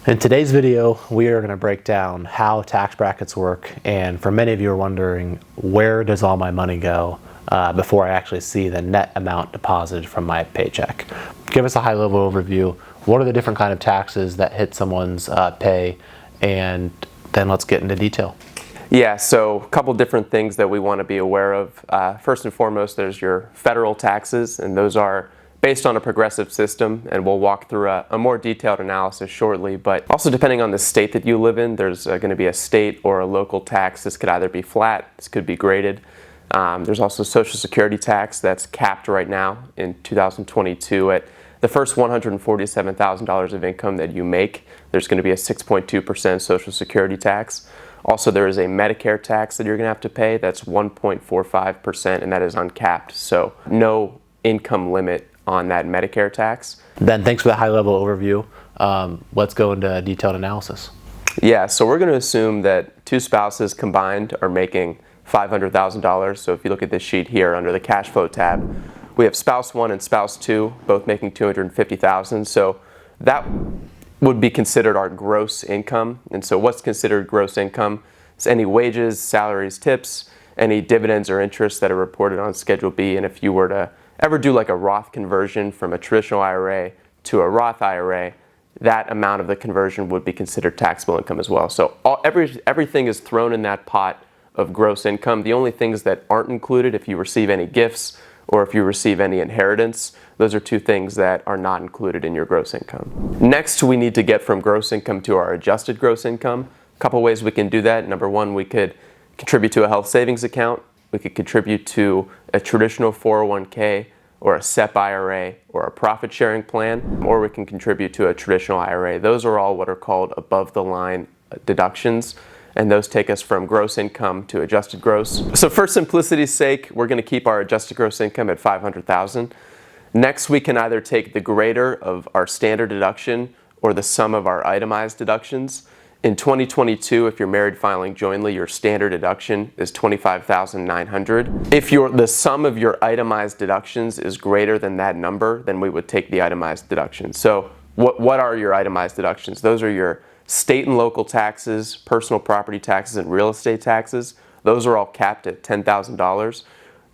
In today's video, we are going to break down how tax brackets work, and for many of you are wondering, where does all my money go before I actually see the net amount deposited from my paycheck? Give us a high-level overview. What are the different kind of taxes that hit someone's pay, and then let's get into detail. Yeah, so a couple different things that we want to be aware of. First and foremost, there's your federal taxes, and those are based on a progressive system, and we'll walk through a more detailed analysis shortly. But also, depending on the state that you live in, there's going to be a state or a local tax. This could either be flat, this could be graded. There's also Social Security tax that's capped right now in 2022 at the first $147,000 of income that you make. There's going to be a 6.2% Social Security tax. Also, there is a Medicare tax that you're going to have to pay. That's 1.45%, and that is uncapped. So no income limit on that Medicare tax. Ben, thanks for the high-level overview. Let's go into detailed analysis. Yeah, so we're going to assume that two spouses combined are making $500,000. So if you look at this sheet here under the cash flow tab, we have spouse one and spouse two both making $250,000. So that would be considered our gross income. And so what's considered gross income is any wages, salaries, tips, any dividends or interest that are reported on Schedule B. And if you were to ever do like a Roth conversion from a traditional IRA to a Roth IRA, that amount of the conversion would be considered taxable income as well. So everything is thrown in that pot of gross income. The only things that aren't included, if you receive any gifts or if you receive any inheritance, those are two things that are not included in your gross income. Next, we need to get from gross income to our adjusted gross income. A couple ways we can do that. Number one, we could contribute to a health savings account. We could contribute to a traditional 401k or a SEP IRA or a profit sharing plan, or we can contribute to a traditional IRA. Those are all what are called above the line deductions, and those take us from gross income to adjusted gross. So for simplicity's sake, we're going to keep our adjusted gross income at $500,000. Next, we can either take the greater of our standard deduction or the sum of our itemized deductions. In 2022, if you're married filing jointly, your standard deduction is $25,900. If the sum of your itemized deductions is greater than that number, then we would take the itemized deduction. So what are your itemized deductions? Those are your state and local taxes, personal property taxes, and real estate taxes. Those are all capped at $10,000.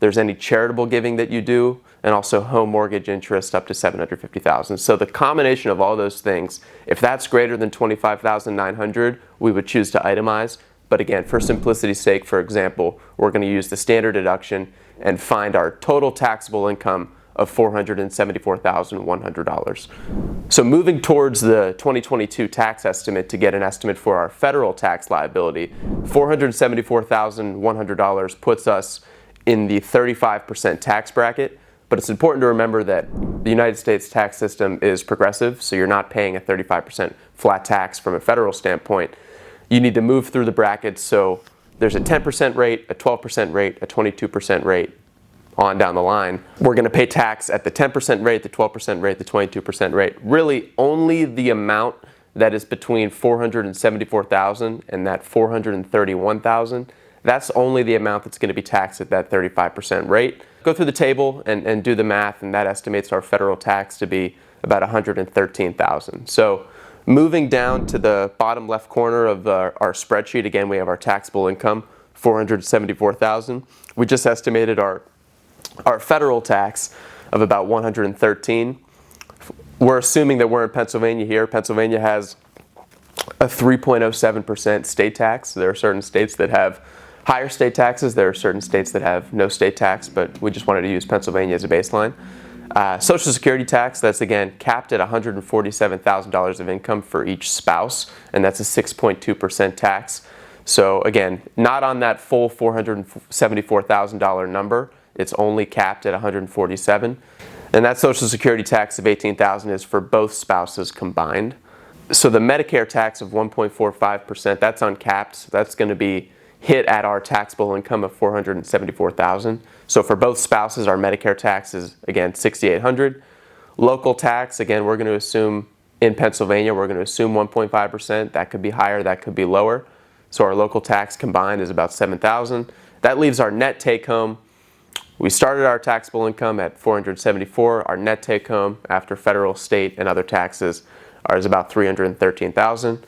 There's any charitable giving that you do, and also home mortgage interest up to $750,000. So the combination of all those things, if that's greater than $25,900, we would choose to itemize. But again, for simplicity's sake, for example, we're going to use the standard deduction and find our total taxable income of $474,100. So moving towards the 2022 tax estimate to get an estimate for our federal tax liability, $474,100 puts us in the 35% tax bracket. But it's important to remember that the United States tax system is progressive, so you're not paying a 35% flat tax from a federal standpoint. You need to move through the brackets, so there's a 10% rate, a 12% rate, a 22% rate, on down the line. We're going to pay tax at the 10% rate, the 12% rate, the 22% rate. Really, only the amount that is between $474,000 and that $431,000, that's only the amount that's going to be taxed at that 35% rate. Go through the table and do the math, and that estimates our federal tax to be about $113,000. So moving down to the bottom left corner of our spreadsheet, again, we have our taxable income, $474,000. We just estimated our federal tax of about $113,000. We're assuming that we're in Pennsylvania here. Pennsylvania has a 3.07% state tax. There are certain states that have higher state taxes. There are certain states that have no state tax, but we just wanted to use Pennsylvania as a baseline. Social Security tax, that's again capped at $147,000 of income for each spouse, and that's a 6.2% tax. So again, not on that full $474,000 number. It's only capped at $147,000. And that Social Security tax of $18,000 is for both spouses combined. So the Medicare tax of 1.45%, that's uncapped. So that's going to be hit at our taxable income of $474,000. So for both spouses, our Medicare tax is, again, $6,800. Local tax, again, we're going to assume in Pennsylvania, we're going to assume 1.5%. That could be higher, that could be lower. So our local tax combined is about $7,000. That leaves our net take home. We started our taxable income at $474,000. Our net take home after federal, state, and other taxes is about $313,000.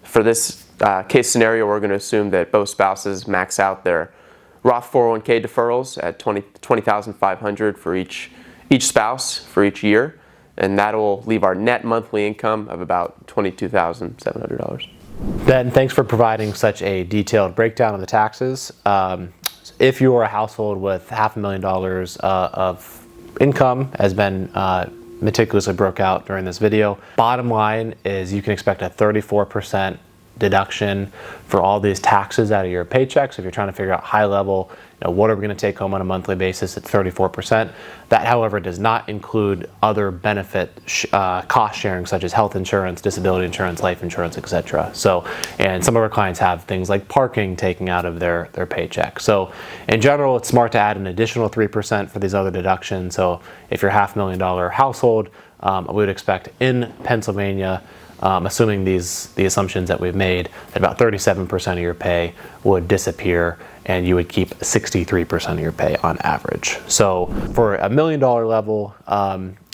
For this case scenario, we're going to assume that both spouses max out their Roth 401k deferrals at $20,500 for each spouse for each year, and that will leave our net monthly income of about $22,700. Ben, thanks for providing such a detailed breakdown of the taxes. If you are a household with $500,000 of income, as Ben meticulously broke out during this video, bottom line is you can expect a 34% deduction for all these taxes out of your paychecks. If you're trying to figure out high level, what are we going to take home on a monthly basis at 34%. That, however, does not include other benefit cost sharing, such as health insurance, disability insurance, life insurance, etc. So, and some of our clients have things like parking taken out of their paycheck. So in general, it's smart to add an additional 3% for these other deductions. So if you're a $500,000 household, we would expect in Pennsylvania, assuming the assumptions that we've made, that about 37% of your pay would disappear and you would keep 63% of your pay on average. So for $1 million level,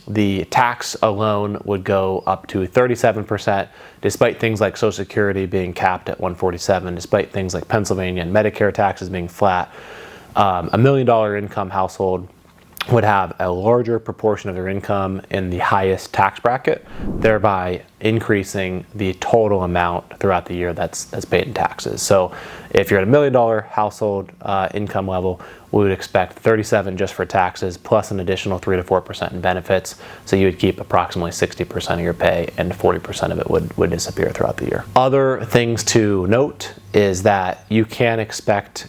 the tax alone would go up to 37%, despite things like Social Security being capped at $147, despite things like Pennsylvania and Medicare taxes being flat. $1 million income household would have a larger proportion of their income in the highest tax bracket, thereby increasing the total amount throughout the year that's paid in taxes. So if you're at $1 million household income level, we would expect 37 just for taxes plus an additional 3 to 4% in benefits. So you would keep approximately 60% of your pay and 40% of it would disappear throughout the year. Other things to note is that you can expect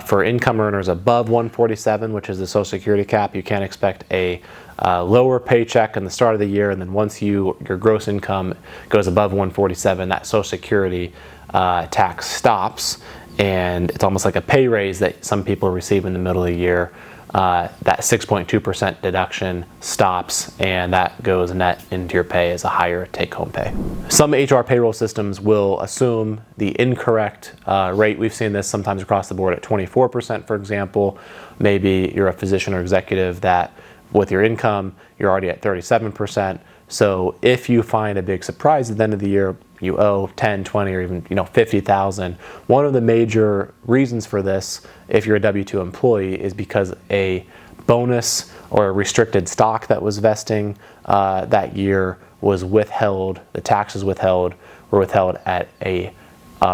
for income earners above 147, which is the Social Security cap, you can expect a lower paycheck in the start of the year, and then once your gross income goes above 147, that Social Security tax stops, and it's almost like a pay raise that some people receive in the middle of the year. That 6.2% deduction stops, and that goes net into your pay as a higher take-home pay. Some HR payroll systems will assume the incorrect rate. We've seen this sometimes across the board at 24%, for example. Maybe you're a physician or executive that with your income, you're already at 37%. So if you find a big surprise at the end of the year, you owe 10, 20, or even 50,000. One of the major reasons for this, if you're a W-2 employee, is because a bonus or a restricted stock that was vesting that year was withheld. The taxes were withheld at a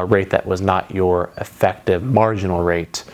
rate that was not your effective marginal rate,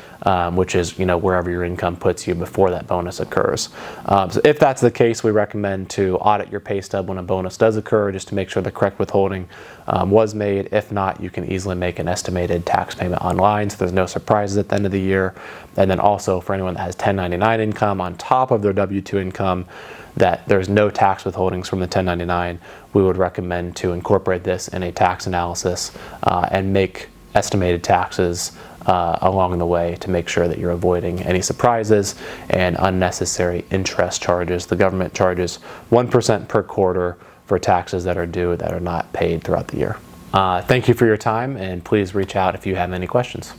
which is wherever your income puts you before that bonus occurs. So if that's the case, we recommend to audit your pay stub when a bonus does occur, just to make sure the correct withholding was made. If not, you can easily make an estimated tax payment online, so there's no surprises at the end of the year. And then also for anyone that has 1099 income on top of their W-2 income, that there's no tax withholdings from the 1099, we would recommend to incorporate this in a tax analysis and make estimated taxes along the way to make sure that you're avoiding any surprises and unnecessary interest charges. The government charges 1% per quarter for taxes that are due that are not paid throughout the year. Thank you for your time, and please reach out if you have any questions.